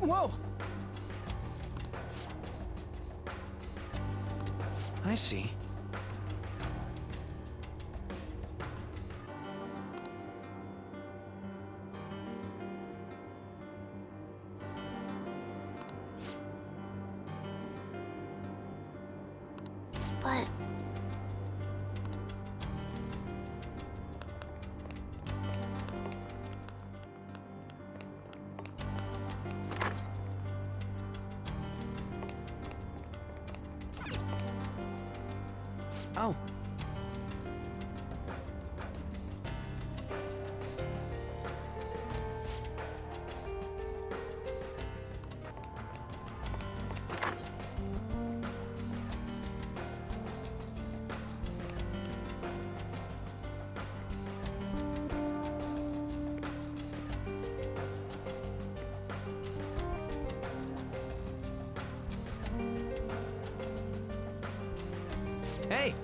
Whoa! I see. But... Oh. Hey!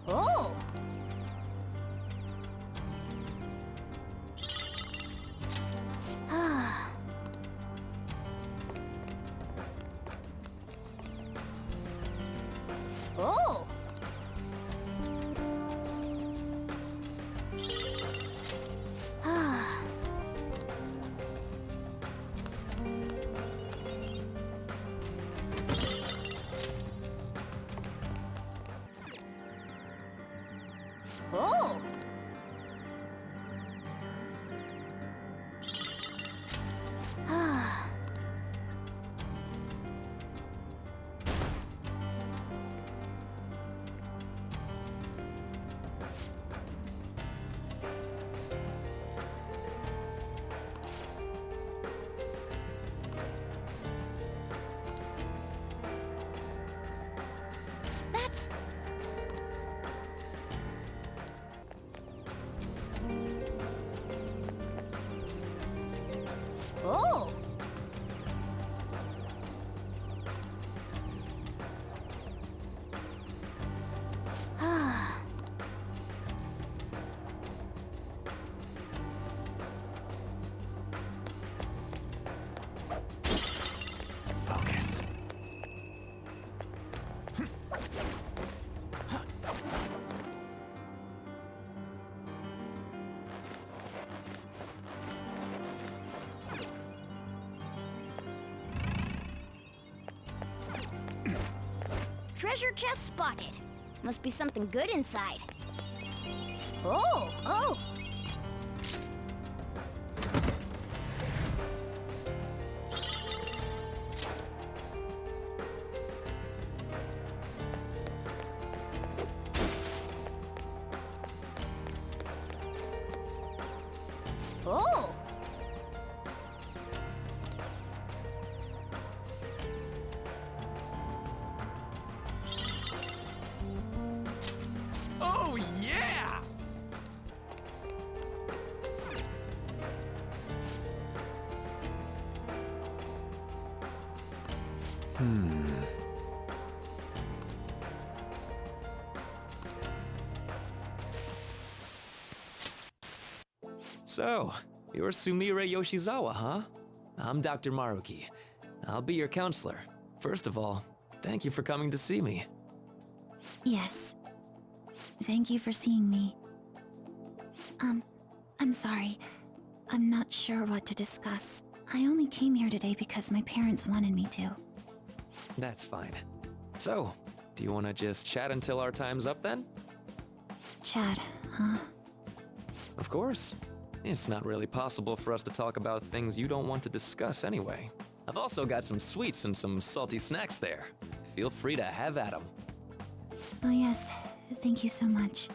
Oh! Oh! Oh! That's... Oh! Focus. Treasure chest spotted. Must be something good inside. Oh! Oh! Oh! Oh, yeah! So, you're Sumire Yoshizawa, huh? I'm Dr. Maruki. I'll be your counselor. First of all, thank you for coming to see me. Yes. Thank you for seeing me. I'm sorry. I'm not sure what to discuss. I only came here today because my parents wanted me to. That's fine. So, do you want to just chat until our time's up then? Chat, huh? Of course. It's not really possible for us to talk about things you don't want to discuss anyway. I've also got some sweets and some salty snacks there. Feel free to have at them. Oh yes, thank you so much.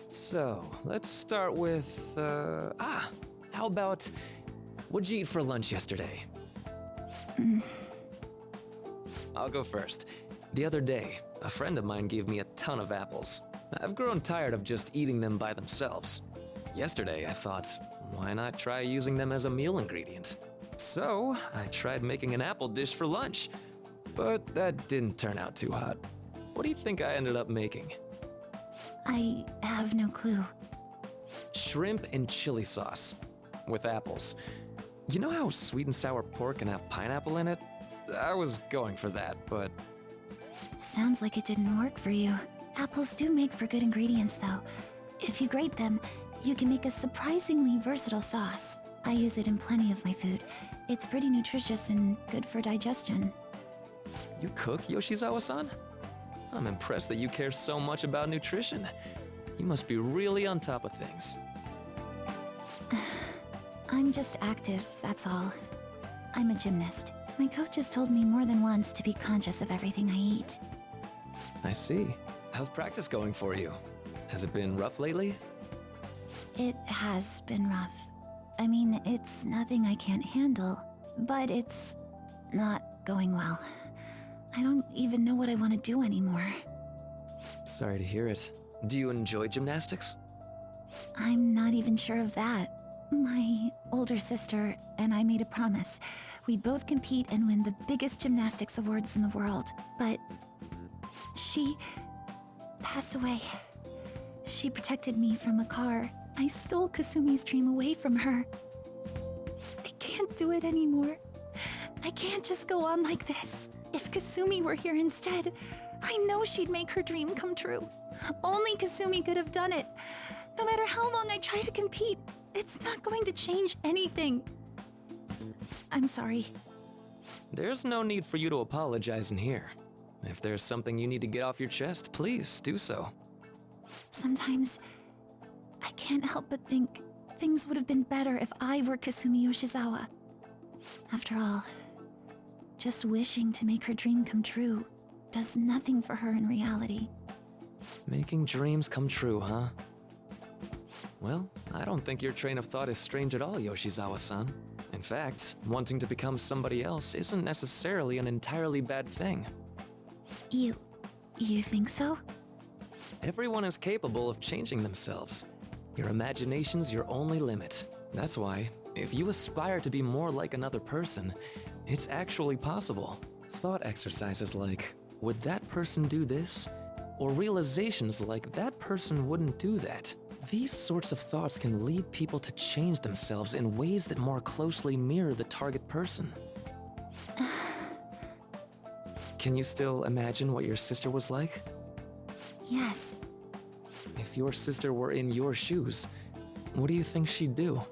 So, let's start with, how about what'd you eat for lunch yesterday? I'll go first. The other day, a friend of mine gave me a ton of apples. I've grown tired of just eating them by themselves. Yesterday, I thought, why not try using them as a meal ingredient? So, I tried making an apple dish for lunch, but that didn't turn out too hot. What do you think I ended up making? I have no clue. Shrimp and chili sauce with apples. You know how sweet and sour pork can have pineapple in it? I was going for that, but Sounds like it didn't work for you. Apples do make for good ingredients, though. If you grate them, you can make a surprisingly versatile sauce. I use it in plenty of my food. It's pretty nutritious and good for digestion. you cook, Yoshizawa-san? I'm impressed that you care so much about nutrition. You must be really on top of things. I'm just active, that's all. I'm a gymnast. My coach has told me more than once to be conscious of everything I eat. I see. How's practice going for you? Has it been rough lately? It has been rough. I mean, it's nothing I can't handle, but it's not going well. I don't even know what I want to do anymore. Sorry to hear it. Do you enjoy gymnastics? I'm not even sure of that. My older sister and I made a promise. We'd both compete and win the biggest gymnastics awards in the world. But she passed away. She protected me from a car. I stole Kasumi's dream away from her. I can't do it anymore. I can't just go on like this. If Kasumi were here instead, I know she'd make her dream come true. Only Kasumi could have done it. No matter how long I try to compete, it's not going to change anything. I'm sorry. There's no need for you to apologize in here. If there's something you need to get off your chest, please do so. Sometimes I can't help but think things would have been better if I were Kasumi Yoshizawa. After all, just wishing to make her dream come true does nothing for her in reality. Making dreams come true, huh? Well, I don't think your train of thought is strange at all, Yoshizawa-san. In fact, wanting to become somebody else isn't necessarily an entirely bad thing. You think so? Everyone is capable of changing themselves. Your imagination's your only limit. That's why, if you aspire to be more like another person, it's actually possible. Thought exercises like, would that person do this? Or realizations like, that person wouldn't do that. These sorts of thoughts can lead people to change themselves in ways that more closely mirror the target person. Can you still imagine what your sister was like? Yes. If your sister were in your shoes, what do you think she'd do?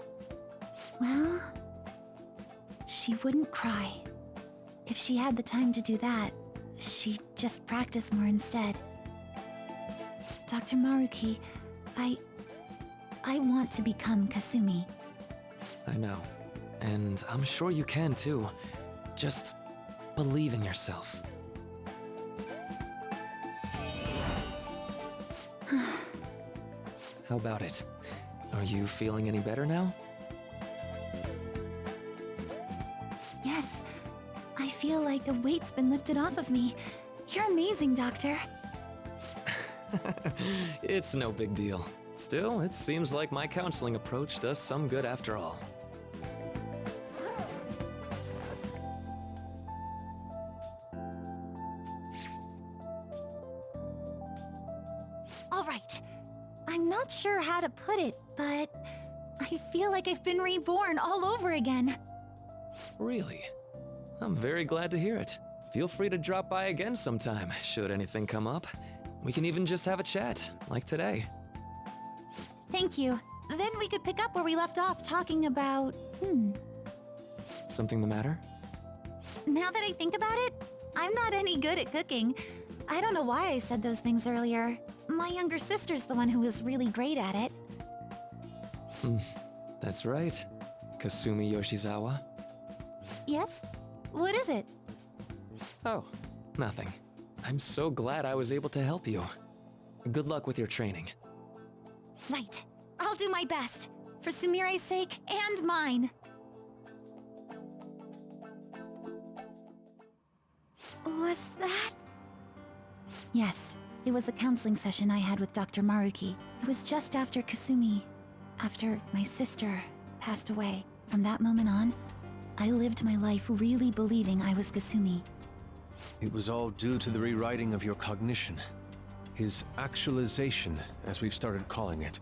Well, she wouldn't cry. If she had the time to do that, she'd just practice more instead. Dr. Maruki, I want to become Kasumi. I know. And I'm sure you can too. Just believe in yourself. How about it? Are you feeling any better now? Yes, I feel like a weight's been lifted off of me. You're amazing, Doctor. It's no big deal. Still, it seems like my counseling approach does some good after all. All right. I'm not sure how to put it, but I feel like I've been reborn all over again. Really? I'm very glad to hear it. Feel free to drop by again sometime, should anything come up. We can even just have a chat, like today. Thank you. Then we could pick up where we left off talking about... Something the matter? Now that I think about it, I'm not any good at cooking. I don't know why I said those things earlier. My younger sister's the one who was really great at it. That's right. Kasumi Yoshizawa. Yes? What is it? Oh, nothing. I'm so glad I was able to help you. Good luck with your training. Right. I'll do my best. For Sumire's sake and mine. Was that? Yes, it was a counseling session I had with Dr. Maruki. It was just after after my sister passed away. From that moment on, I lived my life really believing I was Kasumi. It was all due to the rewriting of your cognition. His actualization, as we've started calling it.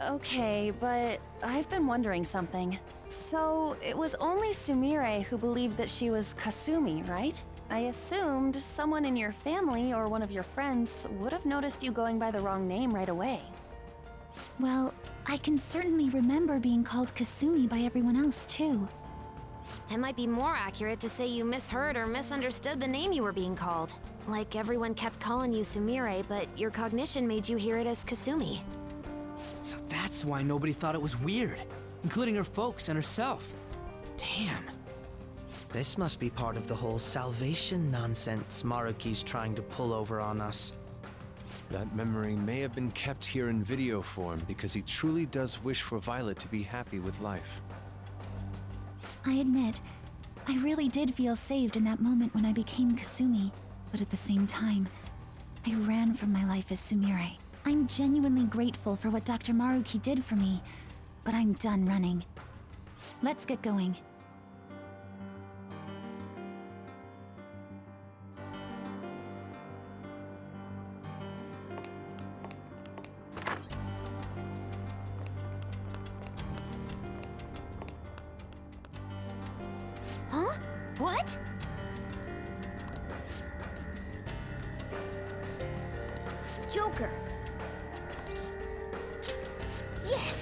Okay, but I've been wondering something. So, it was only Sumire who believed that she was Kasumi, right? I assumed someone in your family or one of your friends would have noticed you going by the wrong name right away. Well, I can certainly remember being called Kasumi by everyone else, too. It might be more accurate to say you misheard or misunderstood the name you were being called. Like everyone kept calling you Sumire, but your cognition made you hear it as Kasumi. So that's why nobody thought it was weird, including her folks and herself. Damn. This must be part of the whole salvation nonsense Maruki's trying to pull over on us. That memory may have been kept here in video form because he truly does wish for Violet to be happy with life. I admit, I really did feel saved in that moment when I became Kasumi, but at the same time, I ran from my life as Sumire. I'm genuinely grateful for what Dr. Maruki did for me, but I'm done running. Let's get going. Huh? What? Joker. Yes!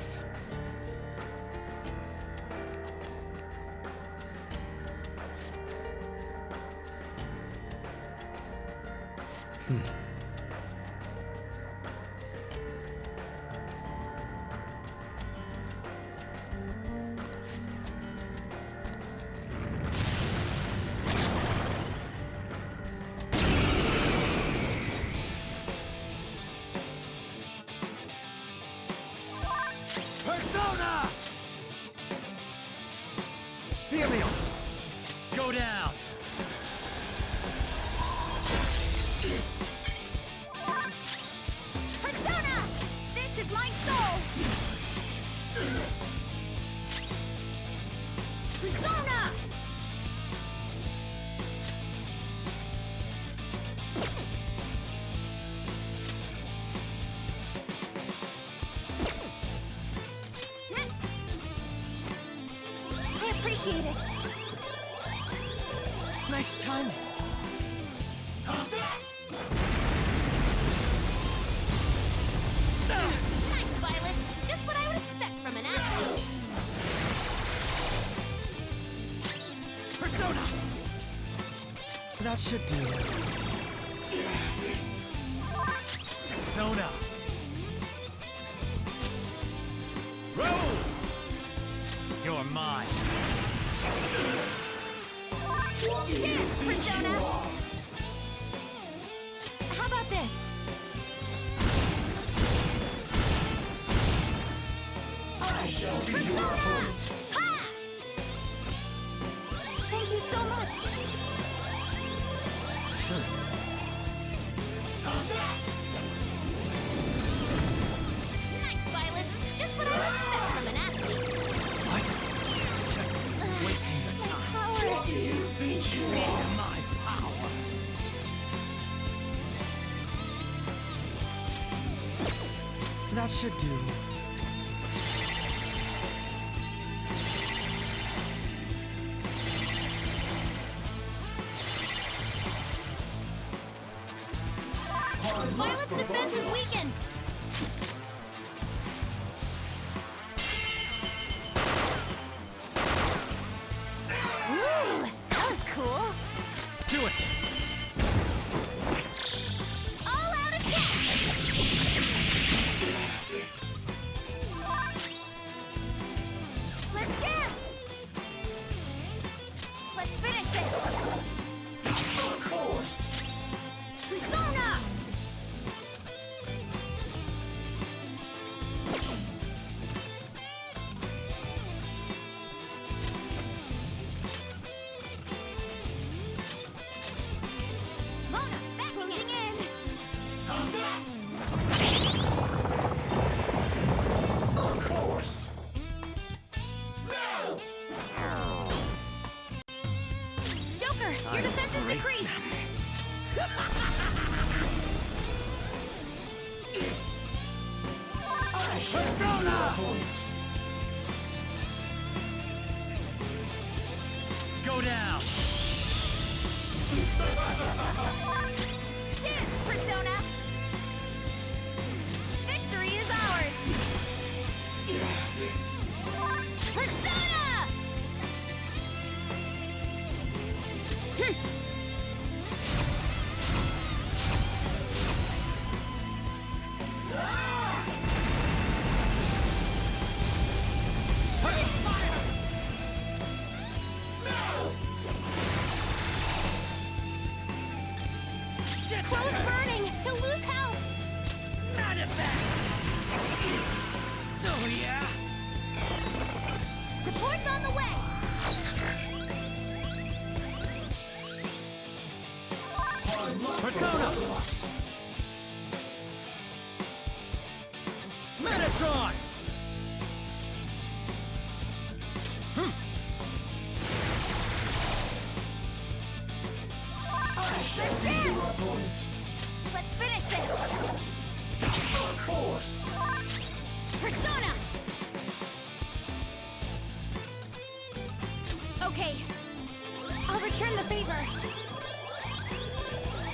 Persona! Ethereal! Go down! Persona! This is my soul! Persona! I appreciate it. Nice timing. Nice, Violet. Just what I would expect from an athlete. Persona! That should do. Persona! Roll! You're mine. Yes, Persona! How about this? I shall be your opponent. Ha! Thank you so much. Nice, Violet. Just what I would expect from an athlete. What? Wasting your time. Howard. Do you think you are? My power. That should do. Violet's defense is weakened. Ooh, that was cool. Do it! All out attack. I shall be your opponent. Go down! Dance, Persona! Victory is ours! Persona! Crow's burning! He'll lose health! Manifest! Oh yeah? Support's on the way! Persona! Metatron! I shall be your opponent. Let's finish this! Of course. Persona! Okay. I'll return the favor.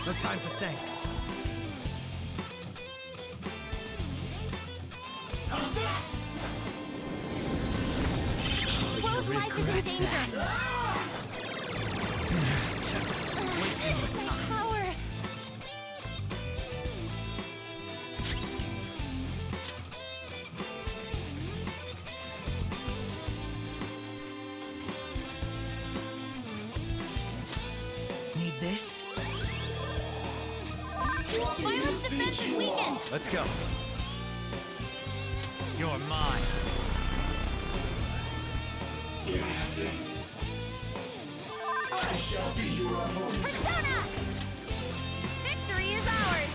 No time for thanks. How's that? Crow's life is in danger. Wasting your time. Power. Need this? Violence defense is weakened. Let's go. You're mine. I shall be your opponent. Persona! Victory is ours!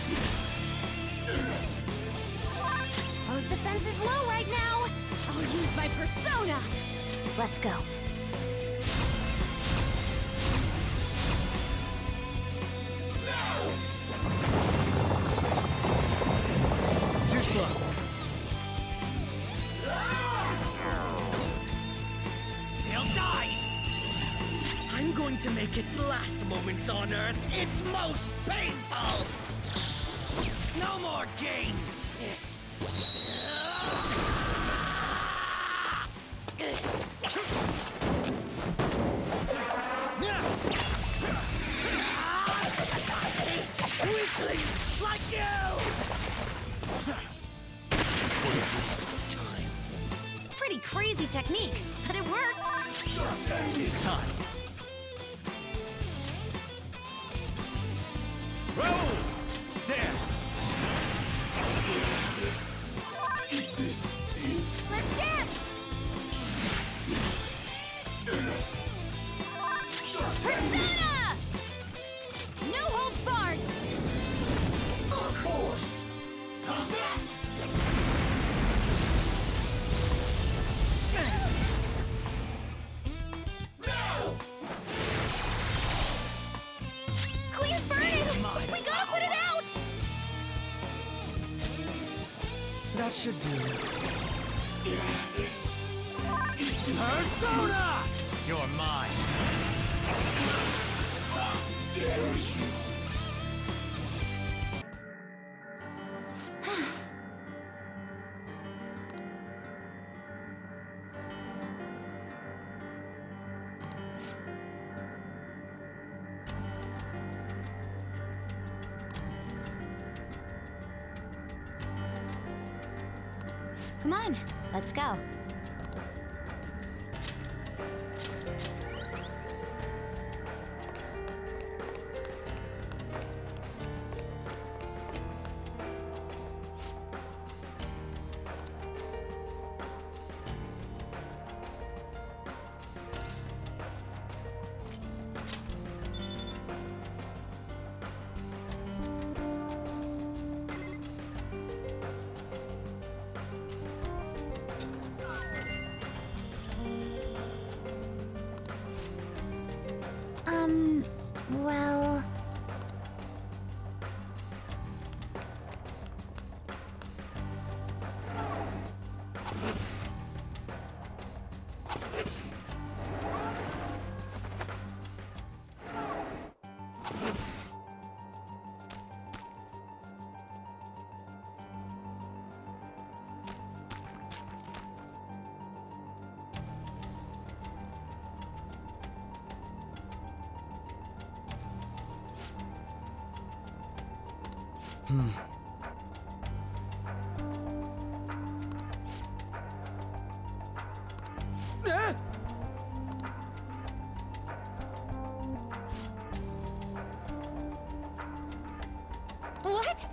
Foe's defense is low right now. I'll use my Persona. Let's go. Too slow. He'll die! I'm going to make its last moments on Earth its most painful! No more games! Weaklings like you! What a waste of time. Pretty crazy technique, but it worked. It's time. Roll! There! Is this it? Let's dance! Persona! No holds barred! Of course. How's that? No! Queen's burning! We gotta put it out! That should do. Persona! You're mine. Dare you? Come on, let's go. What?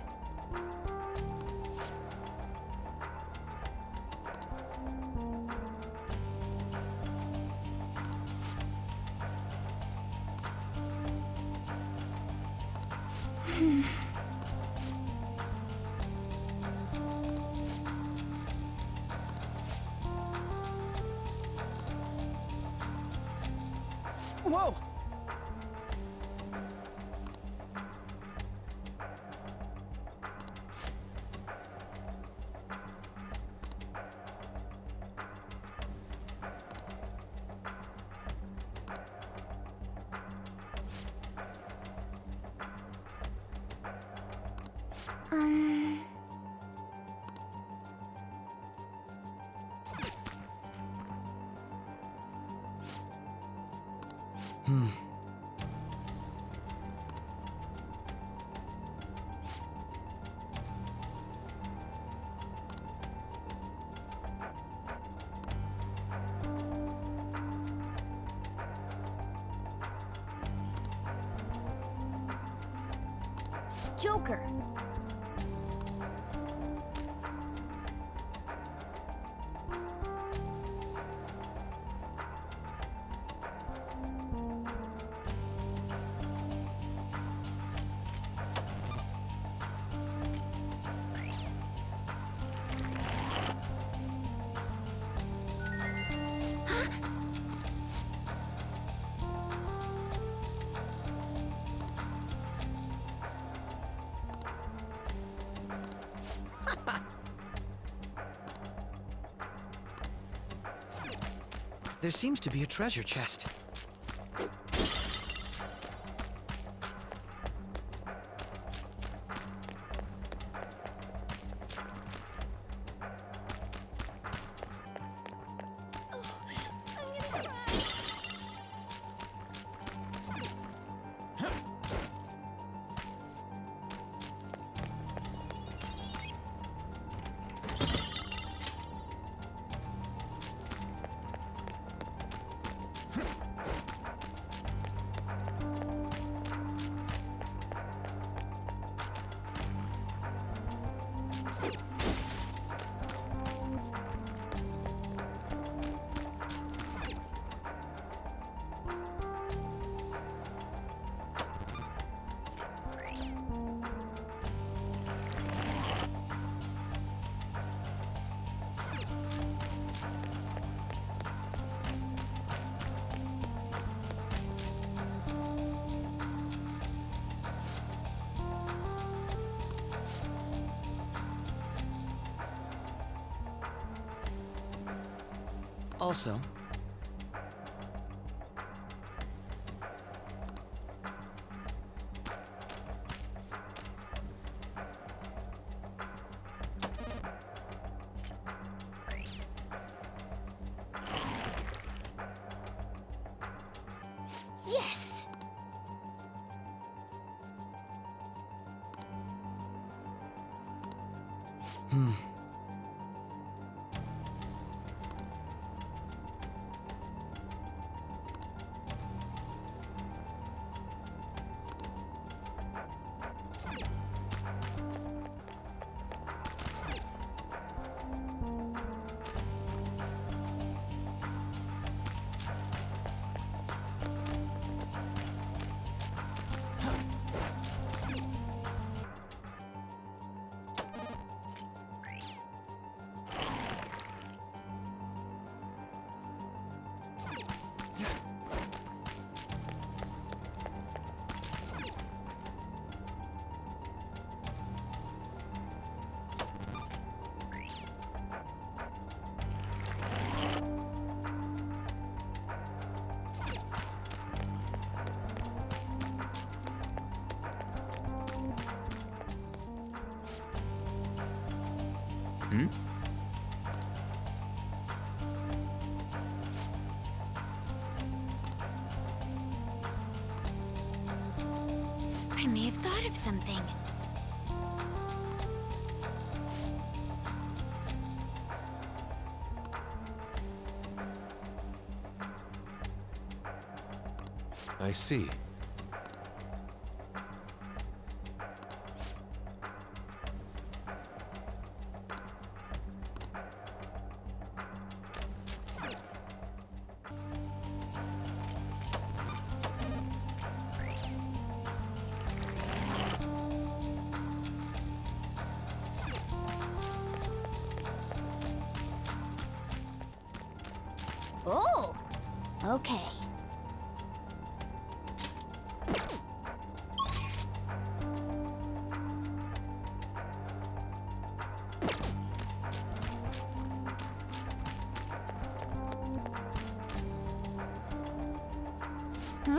Whoa! Joker! There seems to be a treasure chest. Also, Yes! I may have thought of something. I see. Oh, okay. Hmm?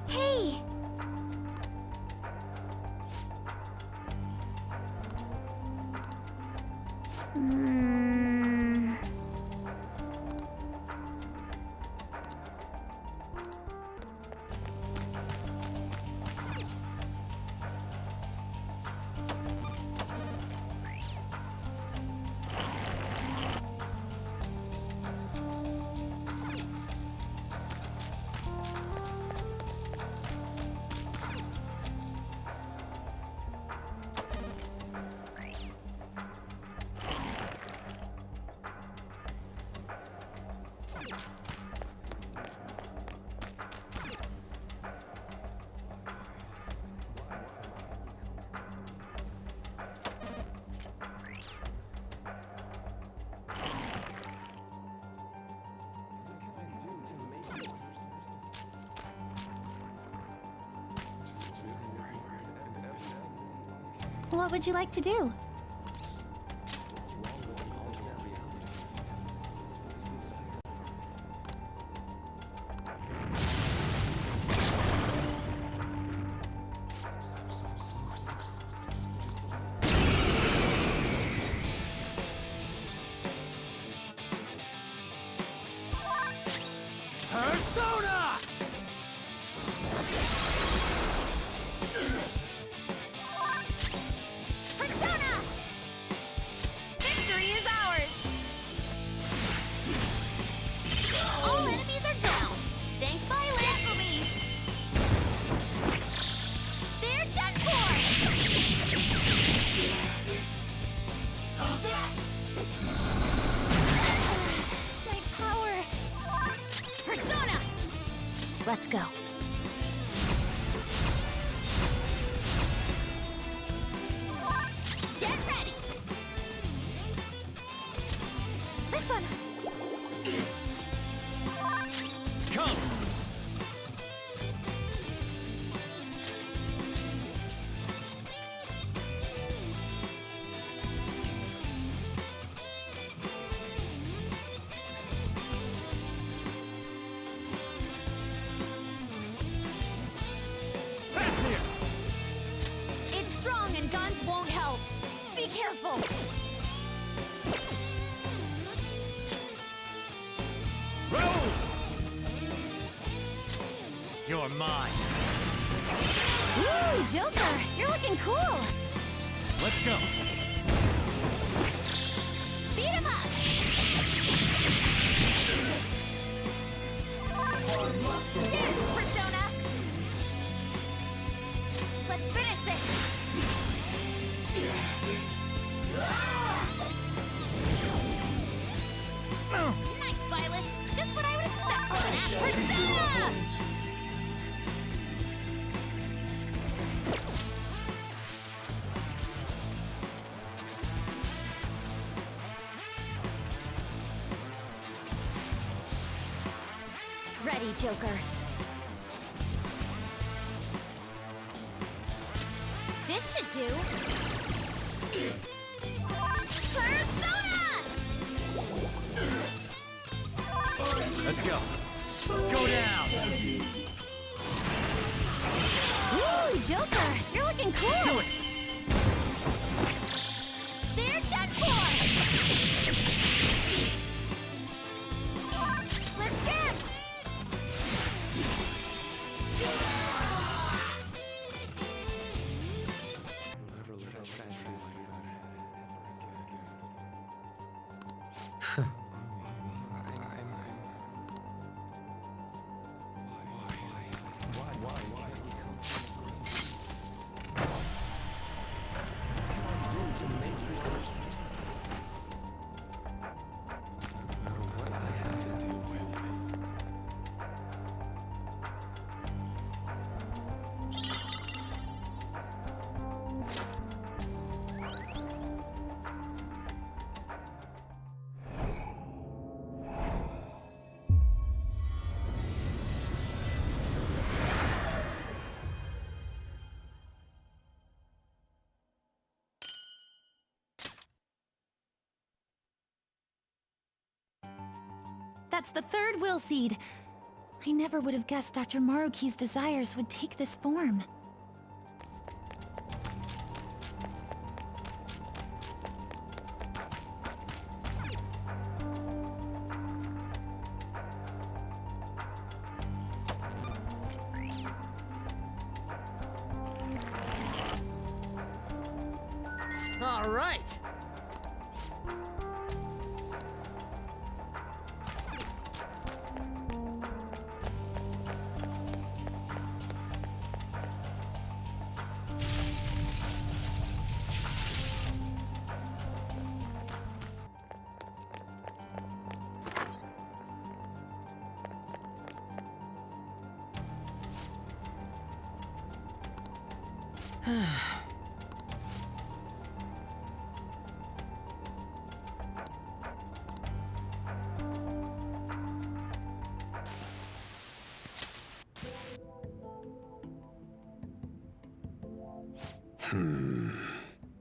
Hey! Hmm. What would you like to do? Persona! Persona! Victory is ours! All enemies are down! Thanks, Violet! For me! They're done for! My power! Persona! Let's go. Get ready! This one! Come! Back here! It's strong and guns won't help. Be careful! Roll! You're mine. Ooh, Joker! You're looking cool! Let's go. Beat him up! Dance, Persona! Let's finish this! Nice, Violet! Just what I would expect from an Persona! Ready, Joker. This should do. Persona! Let's go. Go down. Ooh, Joker! You're looking cool! Do it. That's the third will seed. I never would have guessed Dr. Maruki's desires would take this form. All right.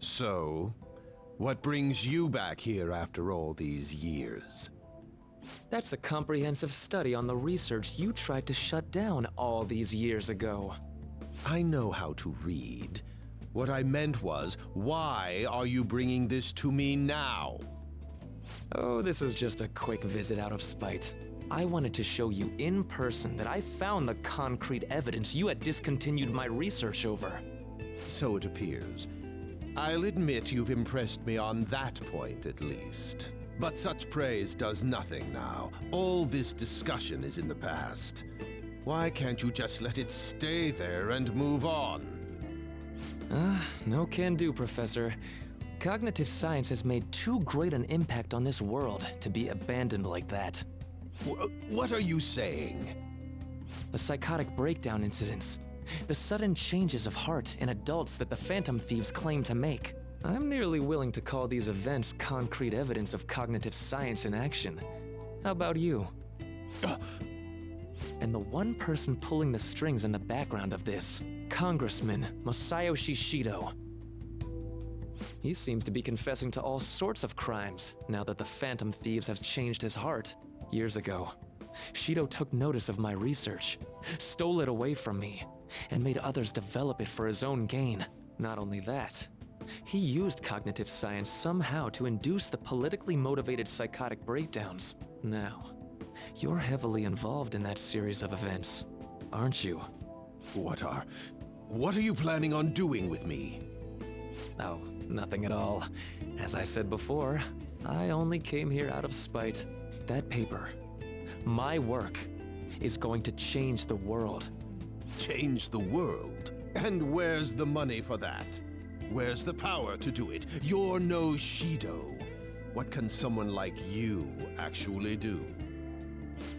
So, what brings you back here after all these years? That's a comprehensive study on the research you tried to shut down all these years ago. I know how to read. What I meant was, why are you bringing this to me now? Oh, this is just a quick visit out of spite. I wanted to show you in person that I found the concrete evidence you had discontinued my research over. So it appears. I'll admit you've impressed me on that point, at least. But such praise does nothing now. All this discussion is in the past. Why can't you just let it stay there and move on? No can do, Professor. Cognitive science has made too great an impact on this world to be abandoned like that. What are you saying? The psychotic breakdown incidents. The sudden changes of heart in adults that the Phantom Thieves claim to make. I'm nearly willing to call these events concrete evidence of cognitive science in action. How about you? And the one person pulling the strings in the background of this, Congressman Masayoshi Shido. He seems to be confessing to all sorts of crimes now that the Phantom Thieves have changed his heart. Years ago, Shido took notice of my research, stole it away from me, and made others develop it for his own gain. Not only that, he used cognitive science somehow to induce the politically motivated psychotic breakdowns. Now, you're heavily involved in that series of events, aren't you? What are you planning on doing with me? Oh, nothing at all. As I said before, I only came here out of spite. That paper, my work, is going to change the world. Change the world? And where's the money for that? Where's the power to do it? You're no Shido. What can someone like you actually do?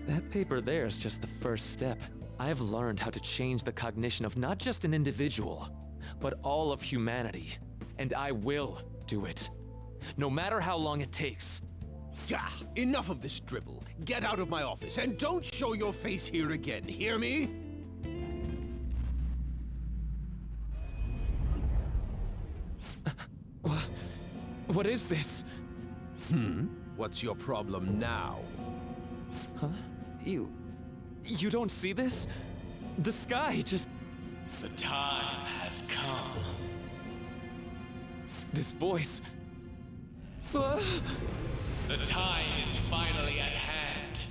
That paper there is just the first step. I've learned how to change the cognition of not just an individual, but all of humanity. And I will do it. No matter how long it takes. Gah! Enough of this dribble. Get out of my office and don't show your face here again, hear me? What is this? What's your problem now? Huh? You don't see this? The sky just... The time has come. This voice... The time is finally at hand.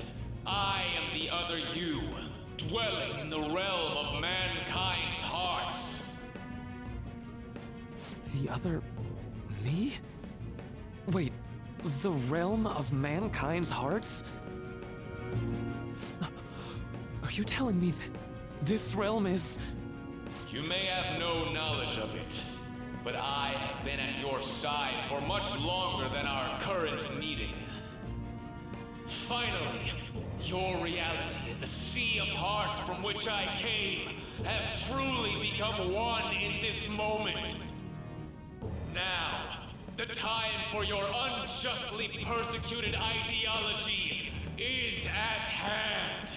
I am the other you, dwelling in the realm of mankind's hearts. The other... me? Wait, the realm of mankind's hearts? Are you telling me that this realm is... You may have no knowledge of it, but I have been at your side for much longer than our current meeting. Finally, your reality and the sea of hearts from which I came have truly become one in this moment. Now, the time for your unjustly persecuted ideology is at hand.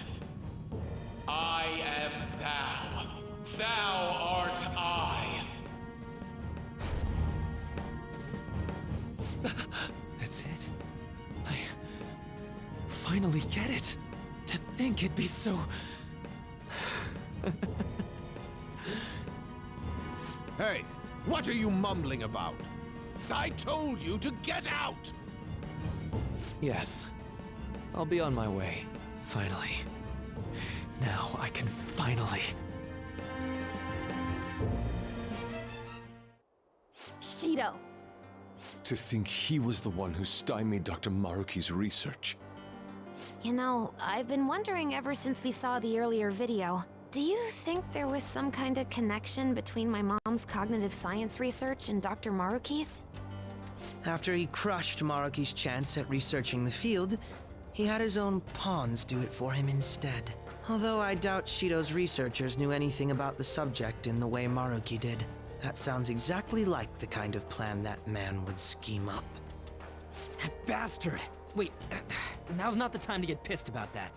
I am thou. Thou art I. That's it. I finally get it. To think it'd be so... Hey, what are you mumbling about? I told you to get out! Yes. I'll be on my way. Finally. Now I can finally... Shido. To think he was the one who stymied Dr. Maruki's research. You know, I've been wondering ever since we saw the earlier video. Do you think there was some kind of connection between my mom's cognitive science research and Dr. Maruki's? After he crushed Maruki's chance at researching the field, he had his own pawns do it for him instead. Although I doubt Shido's researchers knew anything about the subject in the way Maruki did. That sounds exactly like the kind of plan that man would scheme up. That bastard! Wait, now's not the time to get pissed about that.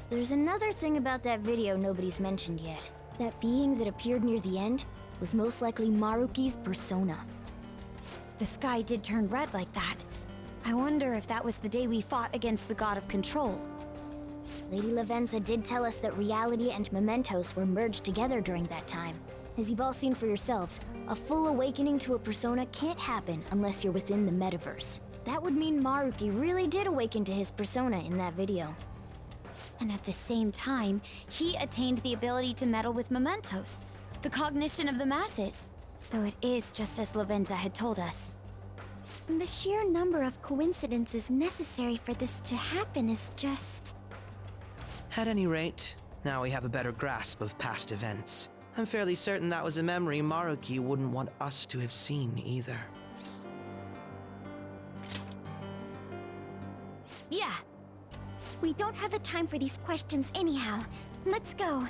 There's another thing about that video nobody's mentioned yet. That being that appeared near the end was most likely Maruki's persona. The sky did turn red like that. I wonder if that was the day we fought against the God of Control. Lady Lavenza did tell us that reality and mementos were merged together during that time. As you've all seen for yourselves, a full awakening to a persona can't happen unless you're within the metaverse. That would mean Maruki really did awaken to his persona in that video. And at the same time, he attained the ability to meddle with mementos, the cognition of the masses. So it is just as Lavenza had told us. The sheer number of coincidences necessary for this to happen is just... At any rate, now we have a better grasp of past events. I'm fairly certain that was a memory Maruki wouldn't want us to have seen either. Yeah. We don't have the time for these questions anyhow. Let's go.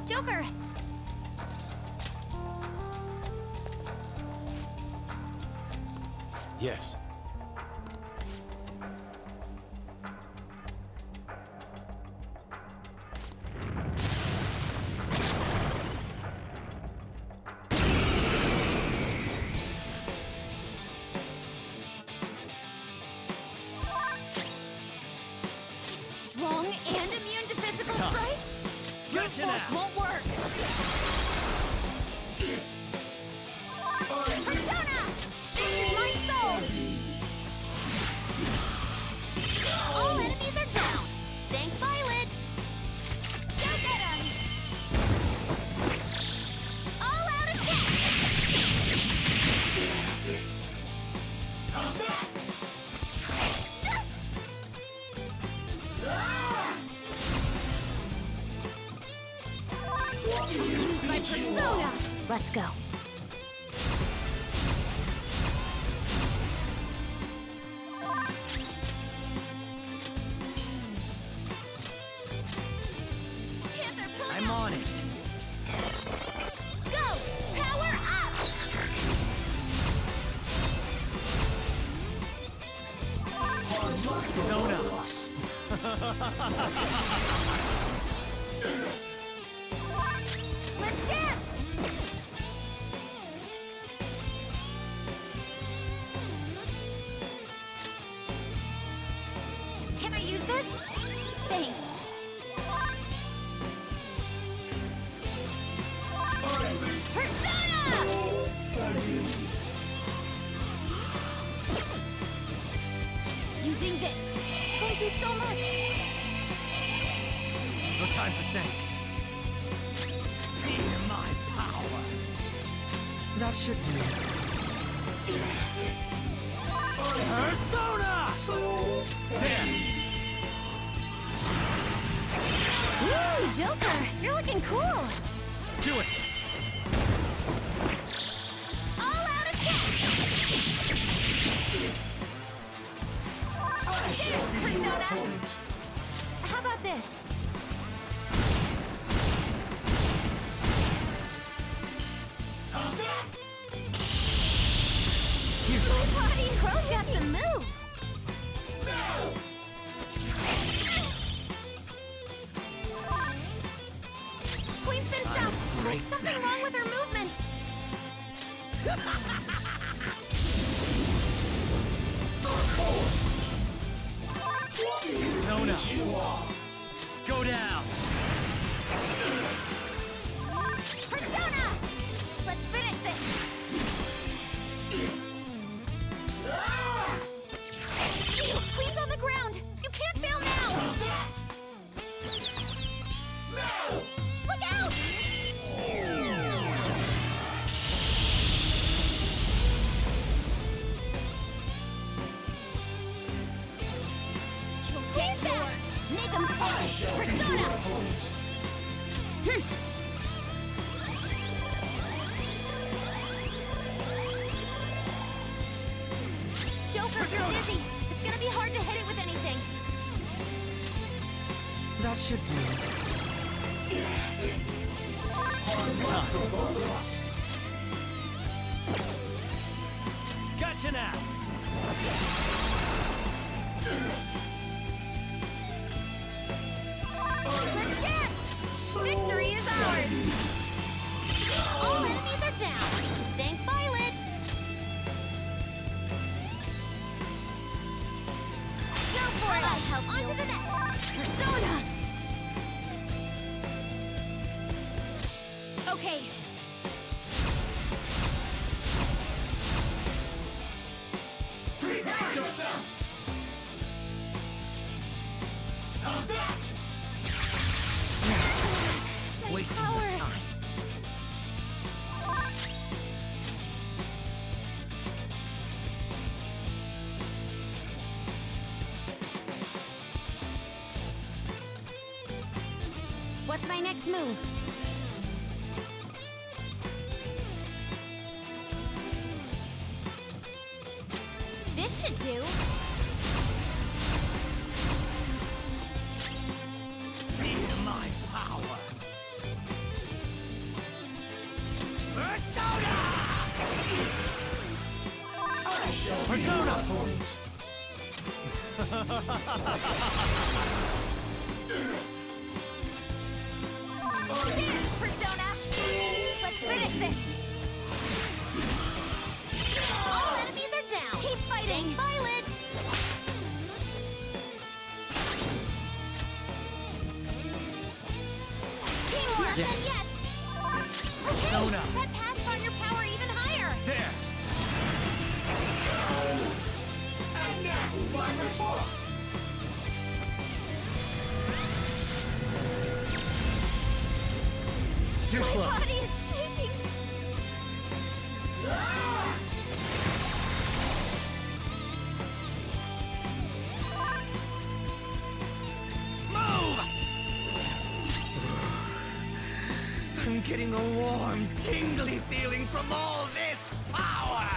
Joker! Yes. Strong and immune to physical strikes? Brute force won't work! Persona! This is my soul! All enemies are down! Thank Violet! Go get 'em! All out attack! How's that? Use my persona! Let's go. I'm on it. Go! Power up! Persona! Let's dance! Can I use this? Thanks. Persona! Using this. Thank you so much. No time for thanks. That should do. Persona! There! Woo, Joker! You're looking cool! Do it! All-out attack! Dance, Persona! How about this? My body! Crow's got some moves! Queen's been shot! There's something wrong with her movement! Persona! Go down! Persona! Let's finish this! Queen's on the ground! You can't fail now! Look out! Queen's back! Make him fall! Persona! Joker, you're dizzy! It's gonna be hard to hit it with anything! That should do. Gotcha now! Let's dance! Victory is ours! All enemies are down! Thank Violet! Go for it! I'll help you! On to the next! Persona! Okay. Prepare yourself! How's that? Wasting power. the time. What's my next move? This should do. Feel my power! Persona! I shall be Persona! your opponent. Dance, Persona! Let's finish this! All enemies are down! Keep fighting! Violet! Teamwork! Yeah. Not yet! Okay! Persona. That path brought your power even higher! There! And now, my retort! Too My slow! body is shaking! Move! I'm getting a warm, tingly feeling from all this power!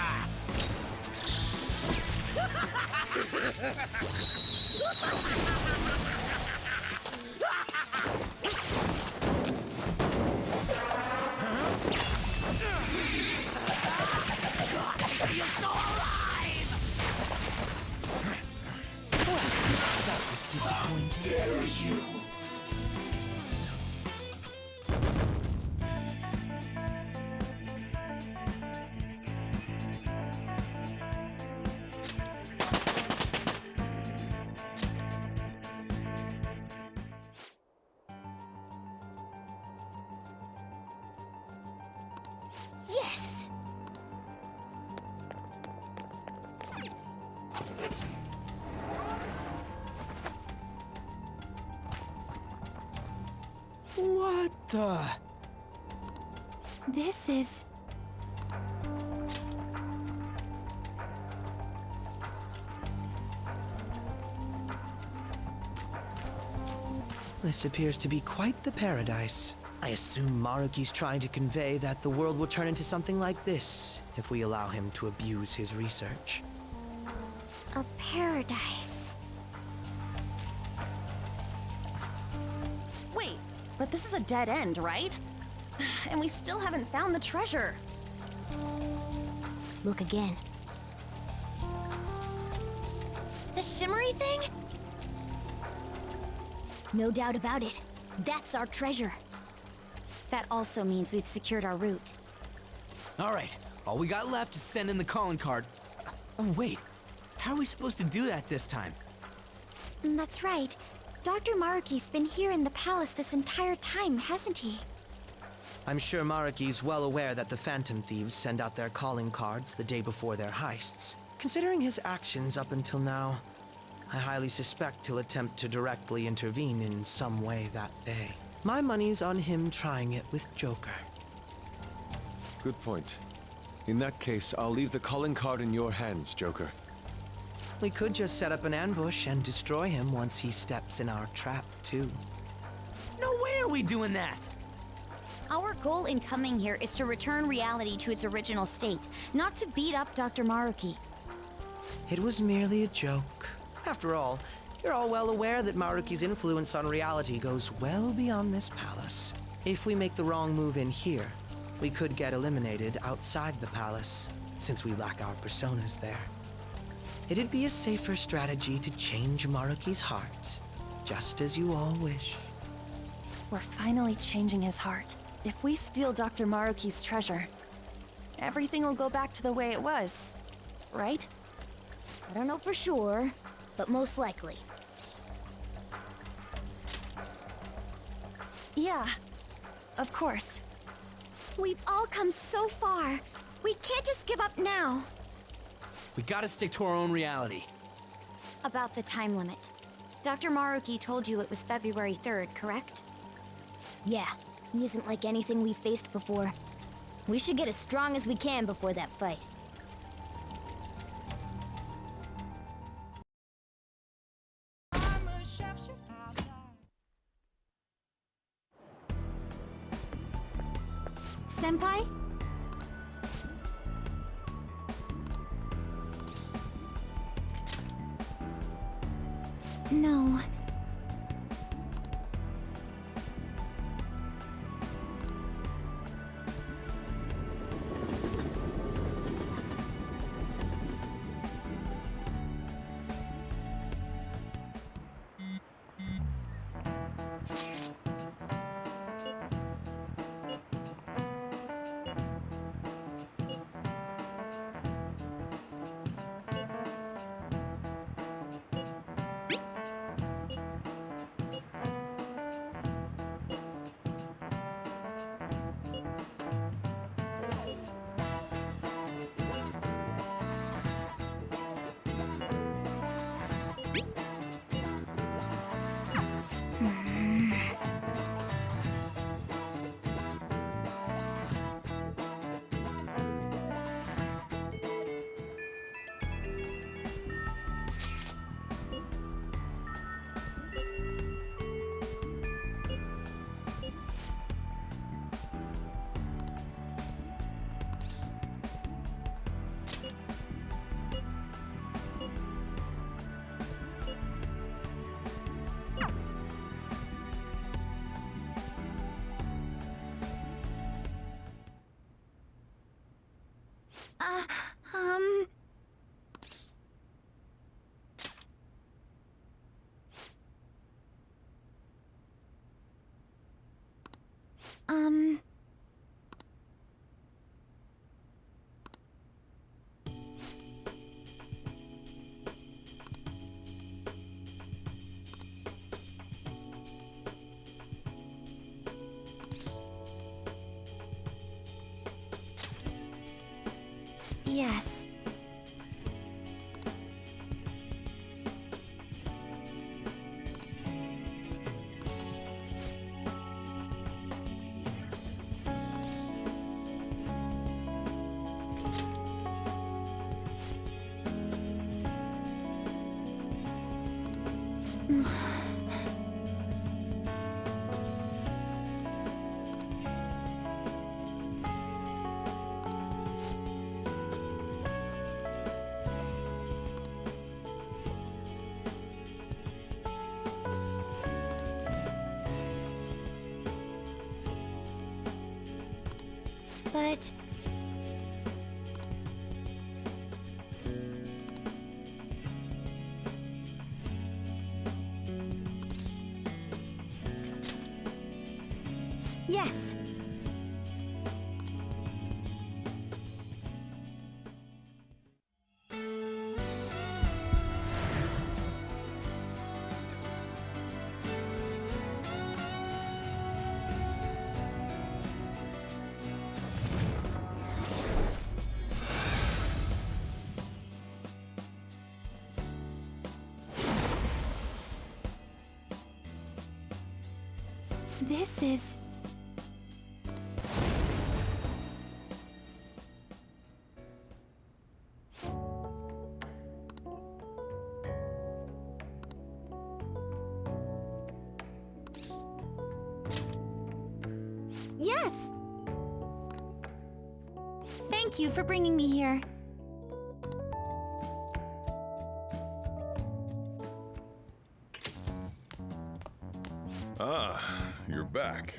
God, I feel so alive! That was disappointing. Dare you! Yes! What the? This is this appears to be quite the paradise. I assume Maruki's trying to convey that the world will turn into something like this if we allow him to abuse his research. A paradise. Wait, but this is a dead end, right? And we still haven't found the treasure. Look again. The shimmery thing? No doubt about it. That's our treasure. That also means we've secured our route. Alright, all we got left is send in the calling card. Oh wait, how are we supposed to do that this time? That's right. Dr. Maruki's been here in the palace this entire time, hasn't he? I'm sure Maruki's well aware that the Phantom Thieves send out their calling cards the day before their heists. Considering his actions up until now, I highly suspect he'll attempt to directly intervene in some way that day. My money's on him trying it with Joker. Good point. In that case, I'll leave the calling card in your hands, Joker. We could just set up an ambush and destroy him once he steps in our trap, too. No way are we doing that! Our goal in coming here is to return reality to its original state, not to beat up Dr. Maruki. It was merely a joke. After all, you're all well aware that Maruki's influence on reality goes well beyond this palace. If we make the wrong move in here, we could get eliminated outside the palace, since we lack our personas there. It'd be a safer strategy to change Maruki's heart, just as you all wish. We're finally changing his heart. If we steal Dr. Maruki's treasure, everything will go back to the way it was, right? I don't know for sure, but most likely. Yeah, of course. We've all come so far. We can't just give up now. We gotta stick to our own reality. About the time limit. Dr. Maruki told you it was February 3rd, correct? Yeah, he isn't like anything we've faced before. We should get as strong as we can before that fight. Senpai? No. Um... Yes. But... Yes! This is... Yes! Thank you for bringing me here. Ah, you're back.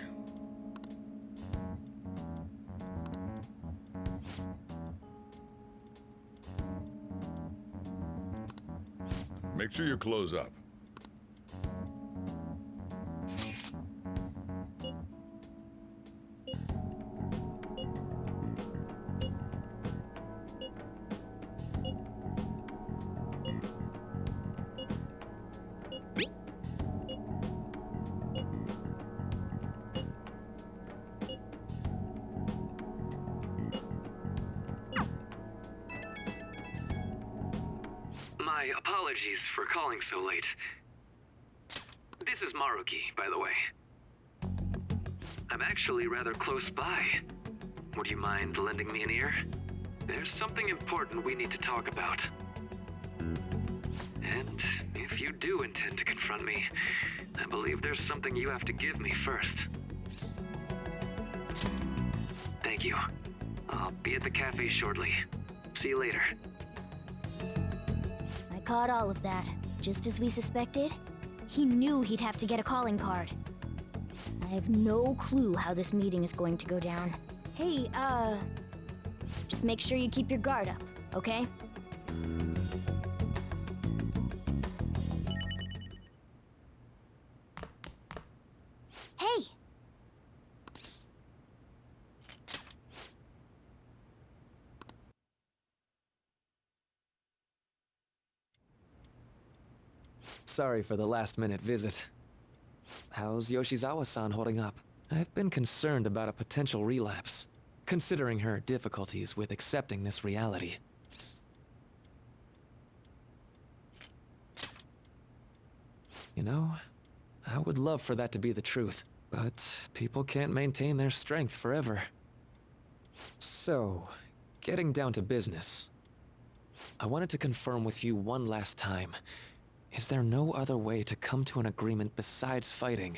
Make sure you close up. My apologies for calling so late. This is Maruki, by the way. I'm actually rather close by. Would you mind lending me an ear? There's something important we need to talk about. And if you do intend to confront me, I believe there's something you have to give me first. Thank you. I'll be at the cafe shortly. See you later. I caught all of that, just as we suspected. He knew he'd have to get a calling card. I have no clue how this meeting is going to go down. Hey, just make sure you keep your guard up, okay? Hey! Sorry for the last-minute visit. How's Yoshizawa-san holding up? I've been concerned about a potential relapse, considering her difficulties with accepting this reality. You know, I would love for that to be the truth, but people can't maintain their strength forever. So, getting down to business. I wanted to confirm with you one last time. Is there no other way to come to an agreement besides fighting?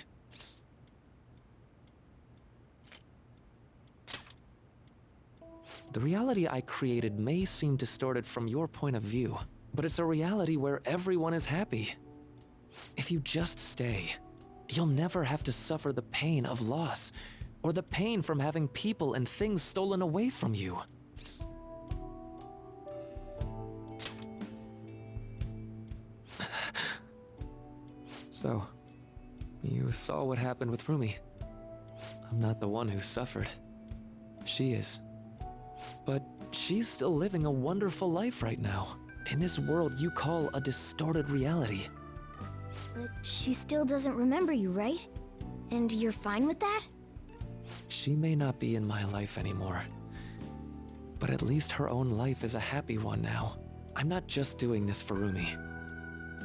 The reality I created may seem distorted from your point of view, but it's a reality where everyone is happy. If you just stay, you'll never have to suffer the pain of loss, or the pain from having people and things stolen away from you. So, you saw what happened with Rumi. I'm not the one who suffered. She is. But she's still living a wonderful life right now, in this world you call a distorted reality. But she still doesn't remember you, right? And you're fine with that? She may not be in my life anymore, but at least her own life is a happy one now. I'm not just doing this for Rumi.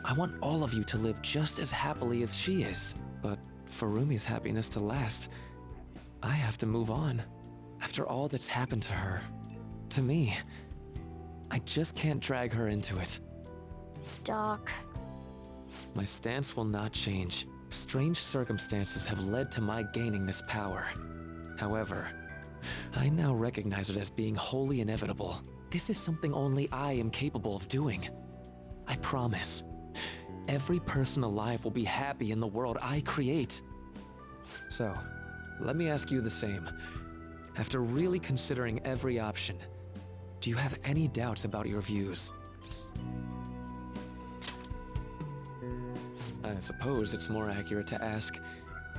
I want all of you to live just as happily as she is, but for Rumi's happiness to last, I have to move on. After all that's happened to her, to me, I just can't drag her into it. Doc. My stance will not change. Strange circumstances have led to my gaining this power. However, I now recognize it as being wholly inevitable. This is something only I am capable of doing. I promise. Every person alive will be happy in the world I create. So, let me ask you the same. after really considering every option, do you have any doubts about your views? I suppose it's more accurate to ask,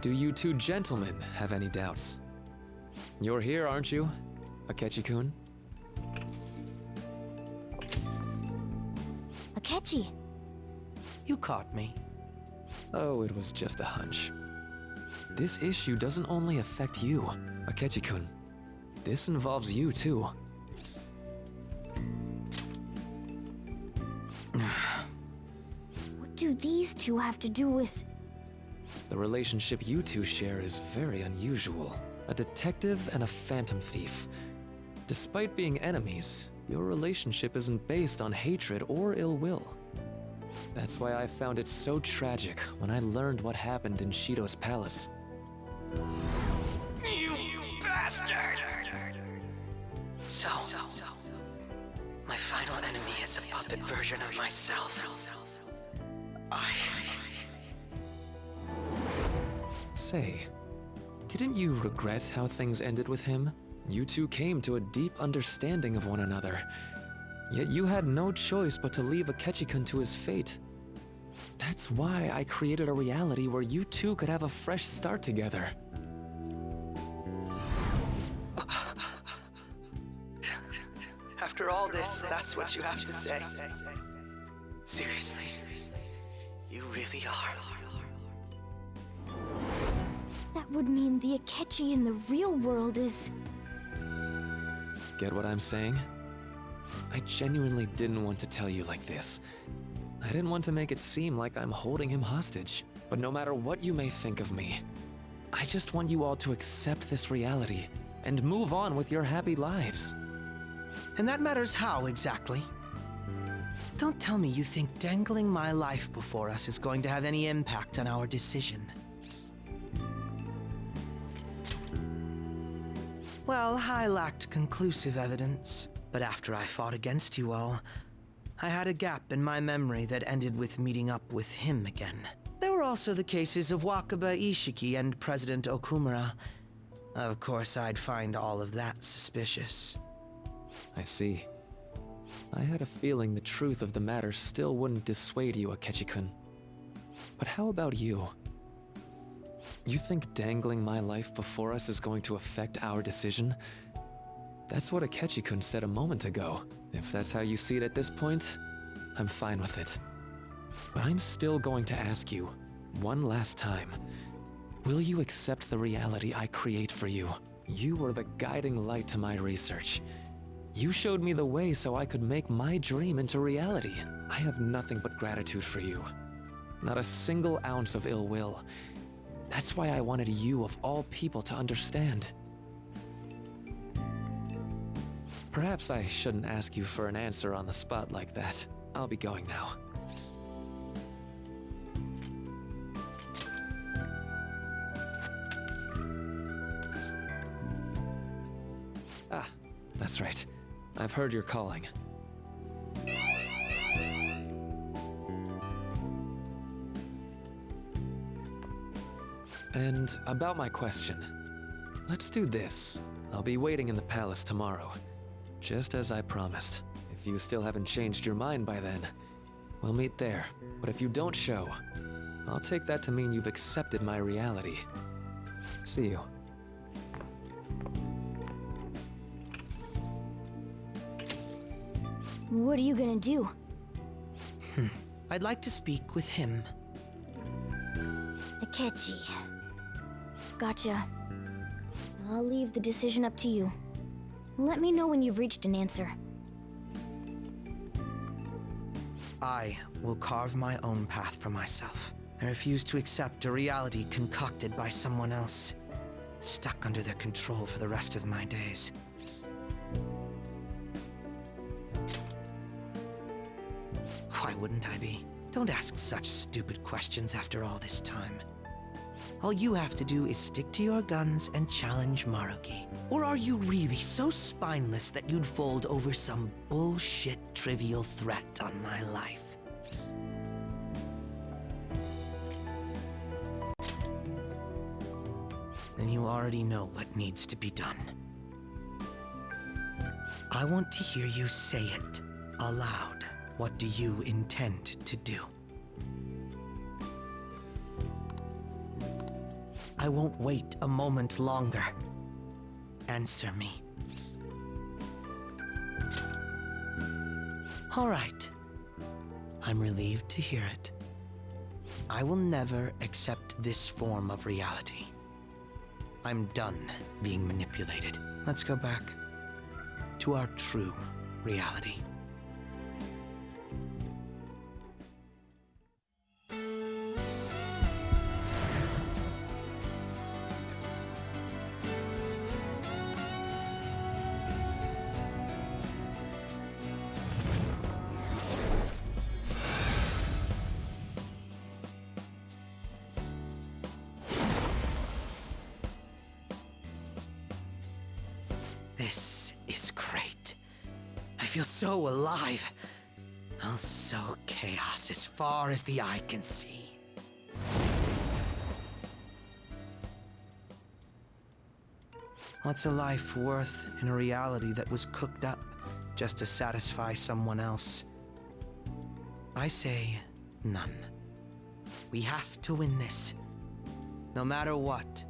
do you two gentlemen have any doubts? You're here, aren't you, Akechi-kun? Akechi! You caught me. Oh, it was just a hunch. This issue doesn't only affect you, Akechi-kun. This involves you, too. What do these two have to do with... The relationship you two share is very unusual. A detective and a phantom thief. Despite being enemies, your relationship isn't based on hatred or ill will. That's why I found it so tragic when I learned what happened in Shido's palace. You bastard! So, my final enemy is a puppet version of myself. Say, didn't you regret how things ended with him? You two came to a deep understanding of one another. Yet you had no choice but to leave Akechi-kun to his fate. That's why I created a reality where you two could have a fresh start together. After all this, that's what you have to say. Seriously, you really are. That would mean the Akechi in the real world is... Get what I'm saying? I genuinely didn't want to tell you like this. I didn't want to make it seem like I'm holding him hostage. But no matter what you may think of me, I just want you all to accept this reality and move on with your happy lives. And that matters how, exactly? Don't tell me you think dangling my life before us is going to have any impact on our decision. Well, I lacked conclusive evidence, but after I fought against you all, I had a gap in my memory that ended with meeting up with him again. There were also the cases of Wakaba Ishiki and President Okumura. Of course, I'd find all of that suspicious. I see. I had a feeling the truth of the matter still wouldn't dissuade you, Akechi-kun. But how about you? You think dangling my life before us is going to affect our decision? That's what Akechi-kun said a moment ago. If that's how you see it at this point, I'm fine with it. But I'm still going to ask you, one last time, will you accept the reality I create for you? You were the guiding light to my research. You showed me the way so I could make my dream into reality. I have nothing but gratitude for you. Not a single ounce of ill will. That's why I wanted you of all people to understand. Perhaps I shouldn't ask you for an answer on the spot like that. I'll be going now. Ah, that's right. I've heard you're calling. And about my question. Let's do this. I'll be waiting in the palace tomorrow. Just as I promised. If you still haven't changed your mind by then, we'll meet there. But if you don't show, I'll take that to mean you've accepted my reality. See you. What are you gonna do? I'd like to speak with him. Akechi. Gotcha. I'll leave the decision up to you. Let me know when you've reached an answer. I will carve my own path for myself. I refuse to accept a reality concocted by someone else, stuck under their control for the rest of my days. Why wouldn't I be? Don't ask such stupid questions after all this time. All you have to do is stick to your guns and challenge Maruki. Or are you really so spineless that you'd fold over some bullshit trivial threat on my life? Then you already know what needs to be done. I want to hear you say it aloud. What do you intend to do? I won't wait a moment longer. Answer me. All right. I'm relieved to hear it. I will never accept this form of reality. I'm done being manipulated. Let's go back to our true reality. This is great. I feel so alive. I'll sow chaos as far as the eye can see. What's a life worth in a reality that was cooked up just to satisfy someone else? I say none. We have to win this, no matter what.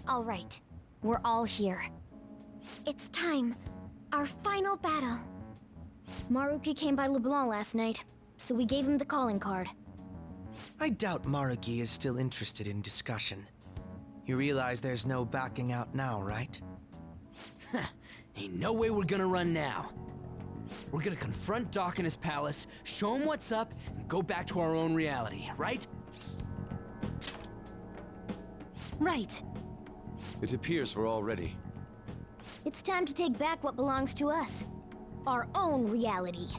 All right, we're all here. It's time. Our final battle. Maruki came by LeBlanc last night, so we gave him the calling card. I doubt Maruki is still interested in discussion. You realize there's no backing out now, right? Ain't no way we're gonna run now. We're gonna confront Doc in his palace, show him what's up, and go back to our own reality, right? Right. It appears we're all ready. It's time to take back what belongs to us. Our own reality.